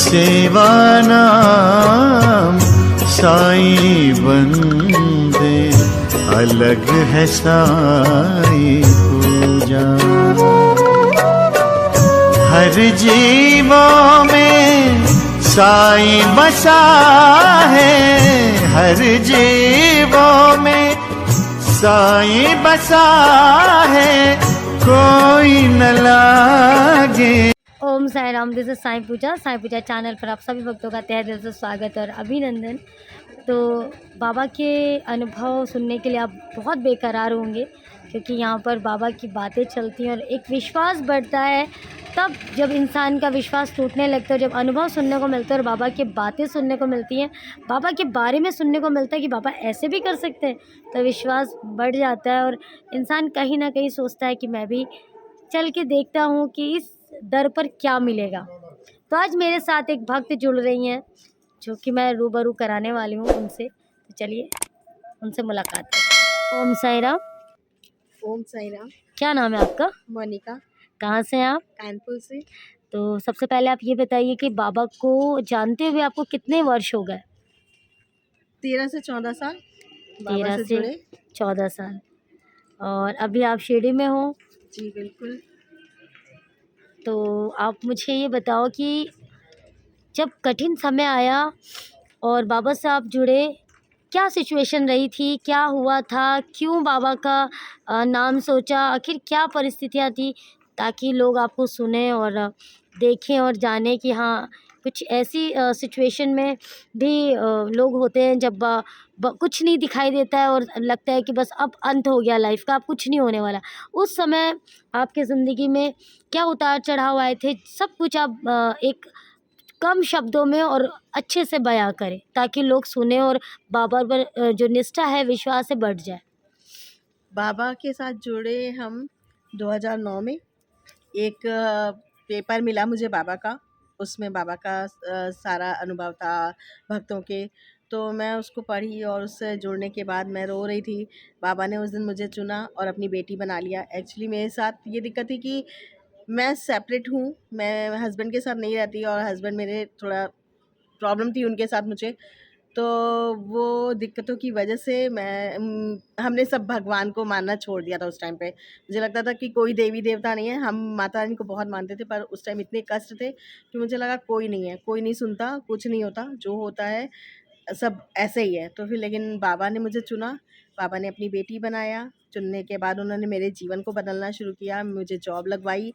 सेवा नाम साईं बंदे, अलग है साईं पूजा। हर जीवों में साईं बसा है, हर जीवों में साईं बसा है, कोई न लागे। Om Sai Ram. This is Sai Puja channel पर आप सभी भक्तों का तहे दिल से स्वागत और अभिनंदन। तो बाबा के अनुभव सुनने के लिए आप बहुत बेकरार होंगे, क्योंकि यहाँ पर बाबा की बातें चलती हैं और एक विश्वास बढ़ता है। तब जब इंसान का विश्वास टूटने लगता है, जब अनुभव सुनने को मिलता है और बाबा की बातें सुनने को मिलती हैं, बाबा के बारे में सुनने को मिलता है कि बाबा ऐसे भी कर सकते हैं, तो विश्वास बढ़ जाता है और इंसान कहीं ना कहीं सोचता है कि मैं भी चल के देखता हूँ कि इस दर पर क्या मिलेगा। तो आज मेरे साथ एक भक्त जुड़ रही हैं, जो कि मैं रूबरू कराने वाली हूँ उनसे। तो चलिए उनसे मुलाकात करते हैं। ओम साई राम। ओम साई राम। क्या नाम है आपका? मोनिका। कहाँ से हैं आप? कानपुर से। तो सबसे पहले आप ये बताइए कि बाबा को जानते हुए आपको कितने वर्ष हो गए? 13 से 14 साल बाबा 13 से से जुड़े। 14 साल। और अभी आप शिरडी में हो? जी बिल्कुल। तो आप मुझे ये बताओ कि जब कठिन समय आया और बाबा से आप जुड़े, क्या सिचुएशन रही थी, क्या हुआ था, क्यों बाबा का नाम सोचा, आखिर क्या परिस्थितियाँ थी, ताकि लोग आपको सुने और देखें और जाने कि हाँ, कुछ ऐसी सिचुएशन में भी लोग होते हैं जब कुछ नहीं दिखाई देता है और लगता है कि बस अब अंत हो गया लाइफ का, अब कुछ नहीं होने वाला। उस समय आपके ज़िंदगी में क्या उतार चढ़ाव आए थे, सब कुछ आप एक कम शब्दों में और अच्छे से बयां करें, ताकि लोग सुने और बाबा पर जो निष्ठा है, विश्वास है, बढ़ जाए। बाबा के साथ जुड़े हम 2009 में। एक पेपर मिला मुझे बाबा का, उसमें बाबा का सारा अनुभव था भक्तों के। तो मैं उसको पढ़ी और उससे जुड़ने के बाद मैं रो रही थी। बाबा ने उस दिन मुझे चुना और अपनी बेटी बना लिया। एक्चुअली मेरे साथ ये दिक्कत थी कि मैं सेपरेट हूँ, मैं हस्बैंड के साथ नहीं रहती और हस्बैंड मेरे थोड़ा प्रॉब्लम थी उनके साथ मुझे। तो वो दिक्कतों की वजह से हमने सब भगवान को मानना छोड़ दिया था उस टाइम पे। मुझे लगता था कि कोई देवी देवता नहीं है। हम माता रानी को बहुत मानते थे, पर उस टाइम इतने कष्ट थे कि मुझे लगा कोई नहीं है, कोई नहीं सुनता, कुछ नहीं होता, जो होता है सब ऐसे ही है। तो फिर लेकिन बाबा ने मुझे चुना, बाबा ने अपनी बेटी बनाया। चुनने के बाद उन्होंने मेरे जीवन को बदलना शुरू किया, मुझे जॉब लगवाई,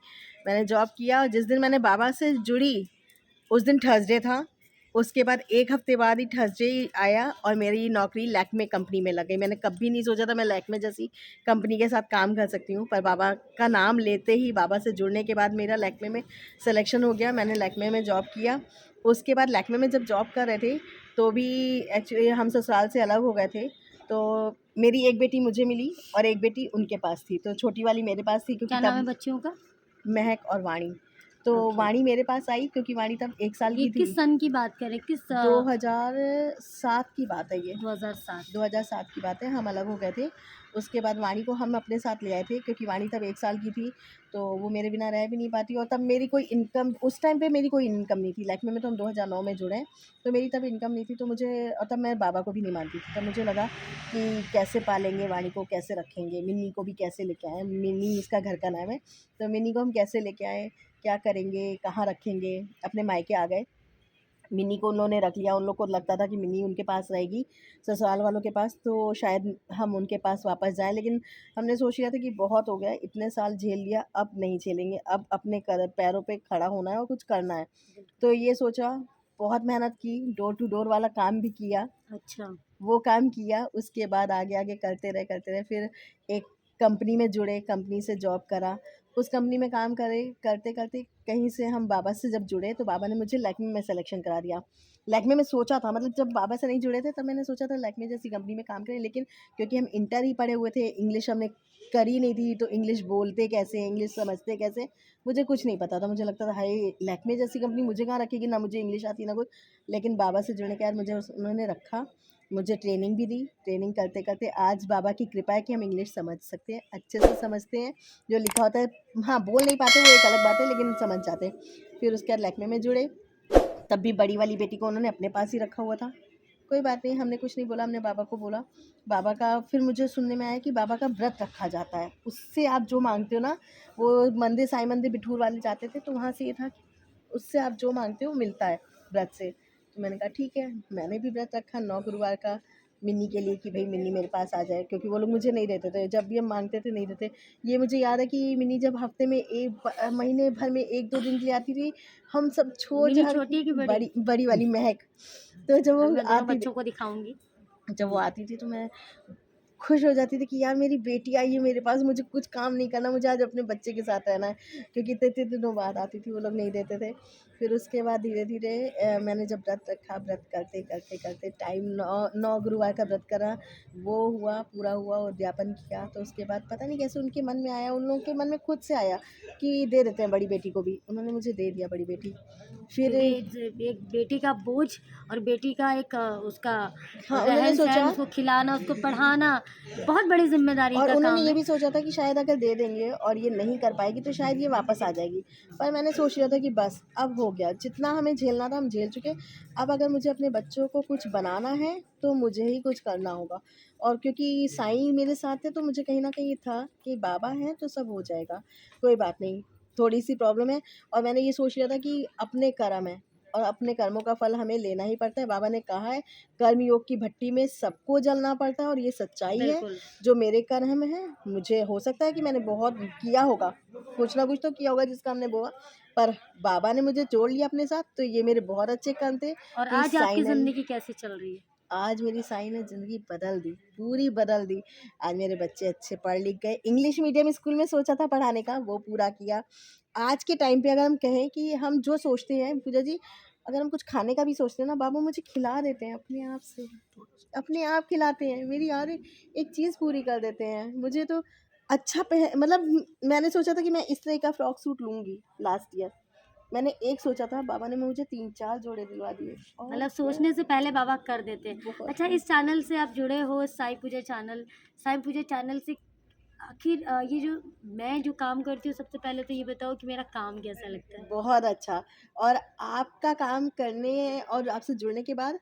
मैंने जॉब किया। और जिस दिन मैंने बाबा से जुड़ी उस दिन थर्सडे था। उसके बाद 1 हफ्ते बाद ही थर्सडे आया और मेरी नौकरी लैक्मे कंपनी में लग गई। मैंने कभी नहीं सोचा था मैं लैक्मे जैसी कंपनी के साथ काम कर सकती हूँ, पर बाबा का नाम लेते ही, बाबा से जुड़ने के बाद मेरा लैक्मे में सिलेक्शन हो गया। मैंने लैक्मे में जॉब किया। उसके बाद लैक्मे में जब जॉब कर रहे थे तो भी एक्चुअली हम ससुराल से अलग हो गए थे। तो मेरी एक बेटी मुझे मिली और एक बेटी उनके पास थी। तो छोटी वाली मेरे पास थी, क्योंकि क्या नाम है बच्चियों का? महक और वाणी। तो ओके। वाणी मेरे पास आई क्योंकि वाणी तब 1 साल ये की थी। किस सन की बात करें? 2007 की बात है ये। 2007। 2007 की बात है, हम अलग हो गए थे। उसके बाद वाणी को हम अपने साथ ले आए थे, क्योंकि वाणी तब 1 साल की थी, तो वो मेरे बिना रह भी नहीं पाती। और तब मेरी कोई इनकम, उस टाइम पे मेरी कोई इनकम नहीं थी। लैक्मे में तो हम 2009 में जुड़े हैं, तो मेरी तब इनकम नहीं थी। तो मुझे, और तब मैं बाबा को भी नहीं मानती थी। तब मुझे लगा कि कैसे पालेंगे वाणी को, कैसे रखेंगे, मिन्नी को भी कैसे लेके आएँ। मिन्नी इसका घर का नाम है। तो मिन्नी को हम कैसे लेके आएँ, क्या करेंगे, कहाँ रखेंगे। अपने मायके आ गए, मिनी को उन्होंने रख लिया। उन लोग को लगता था कि मिनी उनके पास रहेगी, ससुराल वालों के पास, तो शायद हम उनके पास वापस जाएं। लेकिन हमने सोच लिया था कि बहुत हो गया, इतने साल झेल लिया, अब नहीं झेलेंगे, अब अपने पैरों पे खड़ा होना है और कुछ करना है। तो ये सोचा, बहुत मेहनत की, डोर टू डोर वाला काम भी किया। अच्छा। वो काम किया, उसके बाद आगे आगे करते रहे। फिर एक कंपनी में जुड़े, कंपनी से जॉब करा। उस कंपनी में काम करे, करते करते कहीं से हम बाबा से जब जुड़े तो बाबा ने मुझे लैक्मे में सिलेक्शन करा दिया। लैक्मे में सोचा था, मतलब जब बाबा से नहीं जुड़े थे तब मैंने सोचा था लैक्मे जैसी कंपनी में काम करें, लेकिन क्योंकि हम इंटर ही पढ़े हुए थे, इंग्लिश हमने करी नहीं थी, तो इंग्लिश बोलते कैसे, इंग्लिश समझते कैसे, मुझे कुछ नहीं पता था। मुझे लगता था हाय, लैक्मे जैसी कंपनी मुझे कहाँ रखेगी, ना मुझे इंग्लिश आती ना कुछ। लेकिन बाबा से जुड़ने के बाद मुझे उन्होंने रखा, मुझे ट्रेनिंग भी दी। ट्रेनिंग करते करते आज बाबा की कृपा है कि हम इंग्लिश समझ सकते हैं, अच्छे से समझते हैं। जो लिखा होता है, हाँ बोल नहीं पाते वो एक अलग बात है, लेकिन समझ जाते हैं। फिर उसके बाद लैक्मे में जुड़े, तब भी बड़ी वाली बेटी को उन्होंने अपने पास ही रखा हुआ था। कोई बात नहीं, हमने कुछ नहीं बोला, हमने बाबा को बोला। बाबा का फिर मुझे सुनने में आया कि बाबा का व्रत रखा जाता है, उससे आप जो मांगते हो ना, वो मंदिर साईं मंदिर बिठूर वाले जाते थे तो वहाँ से ये था कि उससे आप जो मांगते हो मिलता है व्रत से। तो मैंने कहा ठीक है, मैंने भी व्रत रखा 9 गुरुवार का मिन्नी के लिए कि भाई मिन्नी मेरे पास आ जाए, क्योंकि वो लोग मुझे नहीं देते थे, जब भी हम मांगते थे नहीं देते। ये मुझे याद है कि मिन्नी जब हफ्ते में महीने भर में 1-2 दिन के लिए आती थी, हम सब छोड़ मिनी छाड़ छोटी है कि बड़ी? बड़ी बड़ी वाली महक, तो जब वो मैं दोनों आती बच्चों को दिखाऊंगी। जब वो आती थी तो मैं खुश हो जाती थी कि यार मेरी बेटी आई है मेरे पास, मुझे कुछ काम नहीं करना, मुझे आज अपने बच्चे के साथ रहना है, क्योंकि इतने इतने दिनों बाद आती थी, वो लोग नहीं देते थे। फिर उसके बाद धीरे धीरे मैंने जब व्रत रखा, व्रत करते करते करते टाइम 9 गुरुवार का व्रत करा, वो हुआ, पूरा हुआ, उद्यापन किया। तो उसके बाद पता नहीं कैसे उनके मन में आया, उन लोगों के मन में खुद से आया कि दे देते हैं बड़ी बेटी को भी, उन्होंने मुझे दे दिया बड़ी बेटी। फिर क्योंकि एक बेटी का बोझ और बेटी का एक उसका हाँ, उन्होंने रहन सहन, सोचा उसको खिलाना, उसको पढ़ाना, बहुत बड़ी जिम्मेदारी और का उन्होंने काम ये है। भी सोचा था कि शायद अगर दे देंगे और ये नहीं कर पाएगी तो शायद ये वापस आ जाएगी। पर मैंने सोच लिया था कि बस अब हो गया, जितना हमें झेलना था हम झेल चुके। अब अगर मुझे अपने बच्चों को कुछ बनाना है तो मुझे ही कुछ करना होगा। और क्योंकि साईं मेरे साथ थे तो मुझे कहीं न कहीं था कि बाबा हैं तो सब हो जाएगा, कोई बात नहीं, थोड़ी-सी प्रॉब्लम है। और मैंने ये सोच लिया था कि अपने कर्म हैं और अपने कर्मों का फल हमें लेना ही पड़ता है। बाबा ने कहा है कर्मयोग की भट्टी में सबको जलना पड़ता है और ये सच्चाई है। बिल्कुल। जो मेरे कर्म में है, मुझे हो सकता है कि मैंने बहुत किया होगा, कुछ ना कुछ तो किया होगा जिसका हमने बोआ, पर बाबा ने मुझे जोड़ लिया अपने साथ, तो ये मेरे बहुत अच्छे कर्म थे और कि आज साईं आपकी ने जिंदगी कैसी चल रही है? आज मेरी साईं ने ज़िंदगी बदल दी, पूरी बदल दी। आज मेरे बच्चे अच्छे पढ़ लिख गए, इंग्लिश मीडियम स्कूल में सोचा था पढ़ाने का, वो पूरा किया। आज के टाइम पे अगर हम कहें कि हम जो सोचते हैं पूजा जी, अगर हम कुछ खाने का भी सोचते हैं ना, बाबा मुझे खिला देते हैं अपने आप से, अपने आप खिलाते हैं, मेरी हर एक चीज़ पूरी कर देते हैं। मुझे तो अच्छा मतलब मैंने सोचा था कि मैं इस तरह का फ्रॉक सूट लूँगी लास्ट ईयर, मैंने एक सोचा था, बाबा ने मुझे 3-4 जोड़े दिलवा दिए और मतलब सोचने से पहले बाबा कर देते हैं। बहुत अच्छा, इस चैनल से आप जुड़े हो, साईं पूजा चैनल, साईं पूजा चैनल से आखिर ये जो मैं जो काम करती हूँ, सबसे पहले तो ये बताओ कि मेरा काम कैसा लगता है? बहुत अच्छा। और आपका काम करने और आपसे जुड़ने के बाद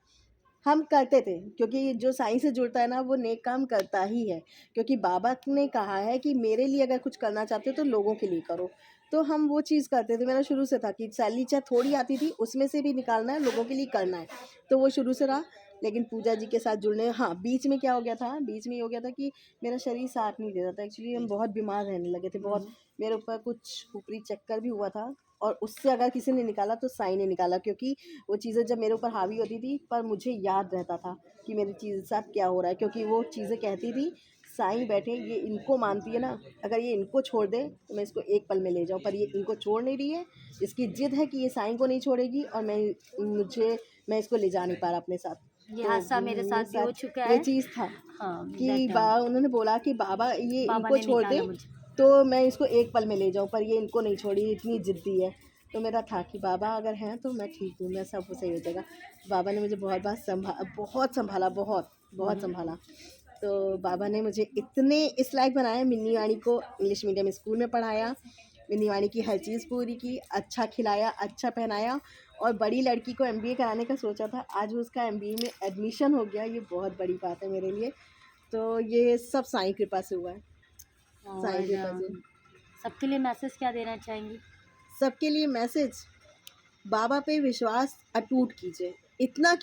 हम करते थे, क्योंकि जो साईं से जुड़ता है ना वो नेक काम करता ही है, क्योंकि बाबा ने कहा है कि मेरे लिए अगर कुछ करना चाहते हो तो लोगों के लिए करो। तो हम वो चीज़ करते थे, मेरा शुरू से था कि सैलरी चाहे थोड़ी आती थी उसमें से भी निकालना है, लोगों के लिए करना है, तो वो शुरू से रहा। लेकिन पूजा जी के साथ जुड़ने, हाँ, बीच में क्या हो गया था, बीच में ये हो गया था कि मेरा शरीर साथ नहीं देता था, एक्चुअली हम बहुत बीमार रहने लगे थे, बहुत मेरे ऊपर कुछ ऊपरी चक्कर भी हुआ था, और उससे अगर किसी ने निकाला तो साईं ने निकाला, क्योंकि वो चीज़ें जब मेरे ऊपर हावी होती थी पर मुझे याद रहता था कि मेरी चीज़ के साथ क्या हो रहा है, क्योंकि वो चीज़ें कहती थी साईं बैठे, ये इनको मानती है ना, अगर ये इनको छोड़ दे तो मैं इसको एक पल में ले जाऊँ, पर ये इनको छोड़ नहीं रही है, इसकी जिद है कि ये साईं को नहीं छोड़ेगी, और मैं इसको ले जा नहीं पा रहा अपने साथ। ये तो हादसा मेरे साथ भी हो चुका ये है। चीज़ था हाँ, कि उन्होंने बोला कि बाबा ये बाबा इनको ने छोड़ दे निकाला मुझे। तो मैं इसको एक पल में ले जाऊँ, पर ये इनको नहीं छोड़ी, इतनी ज़िद्दी है। तो मेरा था कि बाबा अगर हैं तो मैं ठीक हूँ, मैं सब सही हो जाएगा। बाबा ने मुझे बहुत बार बहुत सँभाला, बहुत सँभाला। तो बाबा ने मुझे इतने इस लायक बनाया, मिन्नी वाणी को इंग्लिश मीडियम स्कूल में पढ़ाया, मिन्नी वाणी की हर चीज़ पूरी की, अच्छा खिलाया, अच्छा पहनाया, और बड़ी लड़की को एमबीए कराने का सोचा था, आज उसका एमबीए में एडमिशन हो गया, ये बहुत बड़ी बात है मेरे लिए। तो ये सब साईं कृपा से हुआ है, साईं और कृपा से। सबके लिए मैसेज क्या देना चाहेंगी? सबके लिए मैसेज, बाबा पे विश्वास अटूट कीजिए, इतना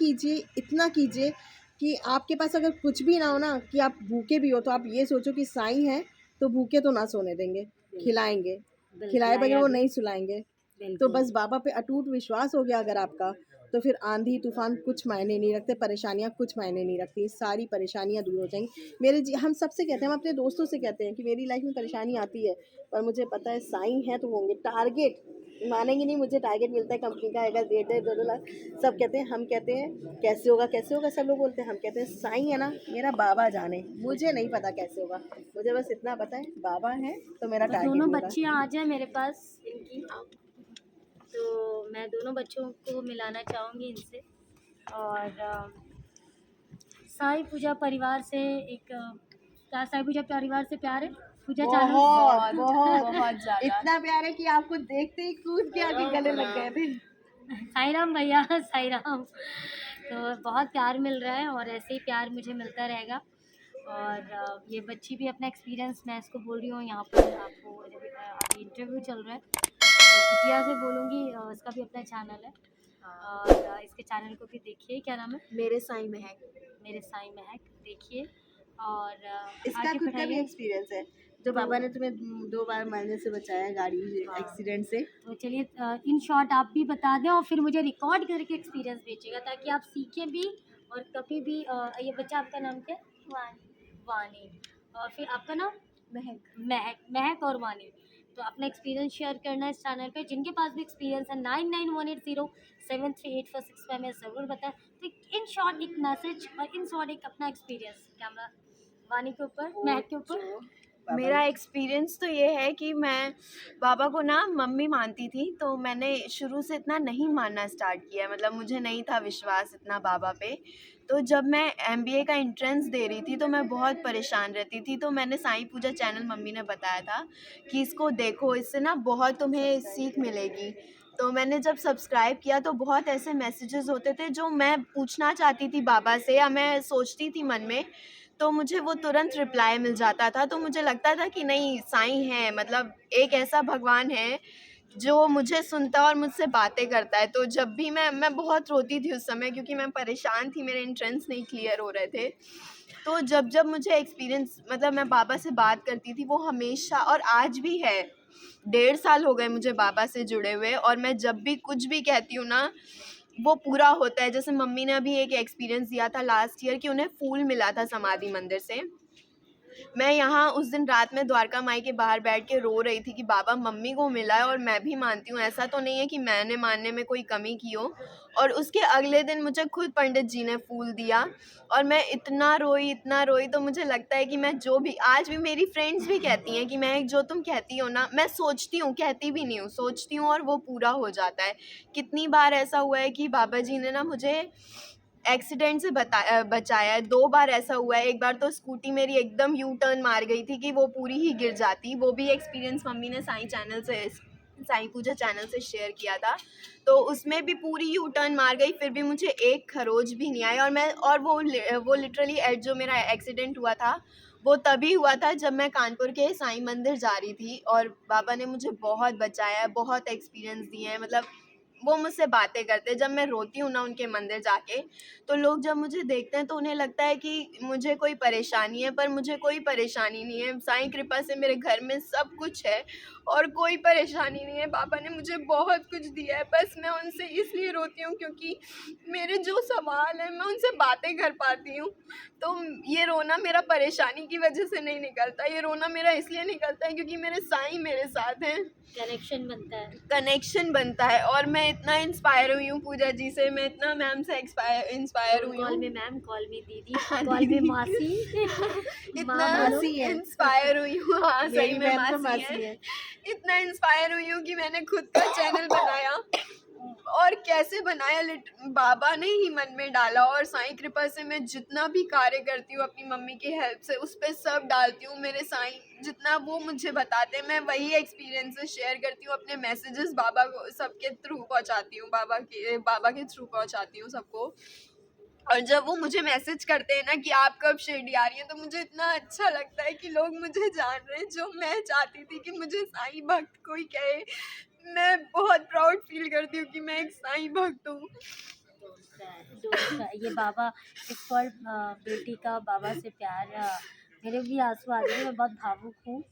कीजिए कि आपके पास अगर कुछ भी ना हो ना, कि आप भूखे भी हो तो आप ये सोचो कि साईं हैं तो भूखे तो ना सोने देंगे, खिलाएंगे, खिलाए बगैर वो नहीं सुलाएंगे। तो बस बाबा पे अटूट विश्वास हो गया अगर आपका, तो फिर आंधी तूफान कुछ मायने नहीं रखते, परेशानियां कुछ मायने नहीं रखती, सारी परेशानियां दूर हो जाएंगी। हम सबसे कहते हैं, हम अपने दोस्तों से कहते हैं कि मेरी लाइफ में परेशानी आती है, पर मुझे पता है साईं है तो होंगे। टारगेट मानेंगे नहीं, मुझे टारगेट मिलता है कंपनी का, अगर 1.5-2 लाख, सब कहते हैं, हम कहते हैं कैसे होगा, सब लोग बोलते हैं, हम कहते हैं साईं है ना, मेरा बाबा जाने, मुझे नहीं पता कैसे होगा, मुझे बस इतना पता है बाबा है तो मेरा तो टारगेट दोनों होगा। बच्चियाँ आ जाए मेरे पास इनकी, तो मैं दोनों बच्चों को मिलाना चाहूँगी इनसे। और साईं पूजा परिवार से क्या साईं पूजा परिवार से प्यार है? पूजा चैनल बहुत बहुत ज़्यादा, इतना प्यार है कि आपको देखते ही कूद के आके गले लग गए थे। साईं राम भैया, साईं राम। तो बहुत प्यार मिल रहा है और ऐसे ही प्यार मुझे मिलता रहेगा। और ये बच्ची भी अपना एक्सपीरियंस, मैं इसको बोल रही हूँ यहाँ पर आपको, अभी इंटरव्यू चल रहा है तो बिटिया से बोलूँगी, इसका भी अपना चैनल है और इसके चैनल को भी देखिए। क्या नाम है? मेरे साईं महक। मेरे साईं महक, देखिए। और इसका आगे खुद का भी बढ़ाइए। एक्सपीरियंस है, जो बाबा ने तुम्हें 2 बार मरने से बचाया गाड़ी हाँ। एक्सीडेंट से। तो चलिए, इन शॉर्ट आप भी बता दें और फिर मुझे रिकॉर्ड करके एक्सपीरियंस भेजिएगा ताकि आप सीखें भी और कभी भी। ये बच्चा, आपका नाम क्या है? वानी। वानी। और फिर आपका नाम? महक। महक, महक और वानी। तो अपना एक्सपीरियंस शेयर करना है इस चैनल पे। जिनके पास भी एक्सपीरियंस है 9918073846 में ज़रूर बताएं। तो इन शॉर्ट एक मैसेज और इन शॉर्ट एक अपना एक्सपीरियंस, कैमरा वानी के ऊपर, महक के ऊपर। मेरा एक्सपीरियंस तो ये है कि मैं बाबा को ना मम्मी मानती थी, तो मैंने शुरू से इतना नहीं मानना स्टार्ट किया, मतलब मुझे नहीं था विश्वास इतना बाबा पे। तो जब मैं एमबीए का एंट्रेंस दे रही थी तो मैं बहुत परेशान रहती थी, तो मैंने साईं पूजा चैनल मम्मी ने बताया था कि इसको देखो, इससे ना बहुत तुम्हें सीख मिलेगी। तो मैंने जब सब्सक्राइब किया तो बहुत ऐसे मैसेजेस होते थे जो मैं पूछना चाहती थी बाबा से या मैं सोचती थी मन में, तो मुझे वो तुरंत रिप्लाई मिल जाता था। तो मुझे लगता था कि नहीं, साईं है, मतलब एक ऐसा भगवान है जो मुझे सुनता और मुझसे बातें करता है। तो जब भी मैं बहुत रोती थी उस समय, क्योंकि मैं परेशान थी, मेरे एंट्रेंस नहीं क्लियर हो रहे थे। तो जब मुझे एक्सपीरियंस, मतलब मैं बाबा से बात करती थी, वो हमेशा और आज भी है, 1.5 साल हो गए मुझे बाबा से जुड़े हुए, और मैं जब भी कुछ भी कहती हूँ ना, वो पूरा होता है। जैसे मम्मी ने अभी एक एक्सपीरियंस दिया था लास्ट ईयर कि उन्हें फूल मिला था समाधि मंदिर से। मैं यहाँ उस दिन रात में द्वारका माई के बाहर बैठ के रो रही थी कि बाबा, मम्मी को मिला है और मैं भी मानती हूँ, ऐसा तो नहीं है कि मैंने मानने में कोई कमी की हो। और उसके अगले दिन मुझे खुद पंडित जी ने फूल दिया और मैं इतना रोई, तो मुझे लगता है कि मैं जो भी, आज भी मेरी फ्रेंड्स भी कहती हैं कि मैं, जो तुम कहती हो ना, मैं सोचती हूँ, कहती भी नहीं हूँ, सोचती हूँ और वो पूरा हो जाता है। कितनी बार ऐसा हुआ है कि बाबा जी ने ना मुझे एक्सीडेंट से बचाया है। 2 बार ऐसा हुआ है। एक बार तो स्कूटी मेरी एकदम यू टर्न मार गई थी कि वो पूरी ही गिर जाती। वो भी एक्सपीरियंस मम्मी ने साईं पूजा चैनल से शेयर किया था। तो उसमें भी पूरी यू टर्न मार गई, फिर भी मुझे एक खरोच भी नहीं आई। और वो लिटरली एट जो मेरा एक्सीडेंट हुआ था, वो तभी हुआ था जब मैं कानपुर के साईं मंदिर जा रही थी, और बाबा ने मुझे बहुत बचाया है, बहुत एक्सपीरियंस दिए हैं। मतलब वो मुझसे बातें करते हैं। जब मैं रोती हूँ ना उनके मंदिर जाके, तो लोग जब मुझे देखते हैं तो उन्हें लगता है कि मुझे कोई परेशानी है, पर मुझे कोई परेशानी नहीं है। साईं कृपा से मेरे घर में सब कुछ है और कोई परेशानी नहीं है। बाबा ने मुझे बहुत कुछ दिया है, बस मैं उनसे इसलिए रोती हूँ क्योंकि मेरे जो सवाल हैं मैं उनसे बातें कर पाती हूँ। तो ये रोना मेरा परेशानी की वजह से नहीं निकलता, ये रोना मेरा इसलिए निकलता है क्योंकि मेरे साईं मेरे साथ हैं। कनेक्शन बनता है और मैं इतना इंस्पायर हुई हूँ पूजा जी से, मैं इतना मैम से इंस्पायर हुई कॉल हूँ, में मैम, कॉल में दीदी, कॉल में मासी। इतना मासी है। इंस्पायर हुई हूँ। हाँ, सही मेरी में मैम तो मासी मासी है। है। इतना इंस्पायर हुई हूँ कि मैंने खुद का चैनल बनाया। और कैसे बनाया, बाबा ने ही मन में डाला, और साईं कृपा से मैं जितना भी कार्य करती हूँ अपनी मम्मी की हेल्प से, उस पर सब डालती हूँ। मेरे साईं जितना वो मुझे बताते हैं, मैं वही एक्सपीरियंसेस शेयर करती हूँ, अपने मैसेजेस बाबा को सबके थ्रू पहुँचाती हूँ, बाबा के थ्रू पहुँचाती हूँ सबको। और जब वो मुझे मैसेज करते हैं ना कि आप कब शिरडी आ रही हैं, तो मुझे इतना अच्छा लगता है कि लोग मुझे जान रहे हैं, जो मैं चाहती थी कि मुझे साईं भक्त कोई कहे। मैं बहुत प्राउड फील करती हूँ कि मैं एक साईं भक्त हूँ। ये बाबा, इस पर बेटी का बाबा से प्यार, मेरे भी आंसू आ गए, मैं बहुत भावुक हूँ।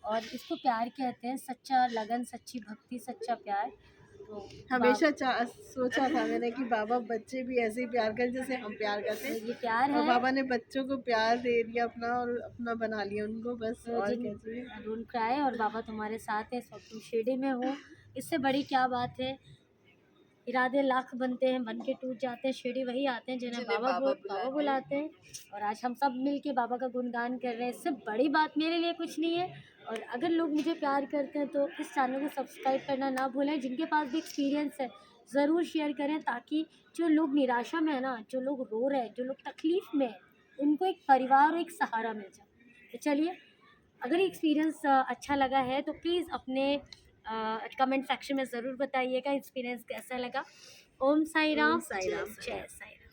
और इसको प्यार कहते हैं, सच्चा लगन, सच्ची भक्ति, सच्चा प्यार। तो हमेशा सोचा था मैंने कि बाबा बच्चे भी ऐसे ही प्यार करें जैसे हम प्यार करते हैं। ये प्यार और है। बाबा ने बच्चों को प्यार दे दिया अपना, और अपना बना लिया उनको, बस। और कैसे ढूंढ कर आए और बाबा तुम्हारे साथ है, सब तुम शिरडी में हो, इससे बड़ी क्या बात है। इरादे लाख बनते हैं, बन के टूट जाते हैं, शिरडी वही आते हैं जिन्हें बाबा बुलाते हैं। और आज हम सब मिल के बाबा का गुणगान कर रहे हैं, इससे बड़ी बात मेरे लिए कुछ नहीं है। और अगर लोग मुझे प्यार करते हैं तो इस चैनल को सब्सक्राइब करना ना भूलें। जिनके पास भी एक्सपीरियंस है ज़रूर शेयर करें, ताकि जो लोग निराशा में है ना, जो लोग रो रहे हैं, जो लोग तकलीफ़ में हैं, उनको एक परिवार और एक सहारा मिल जाए। तो चलिए, अगर ये एक्सपीरियंस अच्छा लगा है तो प्लीज़ अपने कमेंट सेक्शन में ज़रूर बताइएगा एक्सपीरियंस कैसा लगा। ओम साई राम, साई राम। जय साई राम।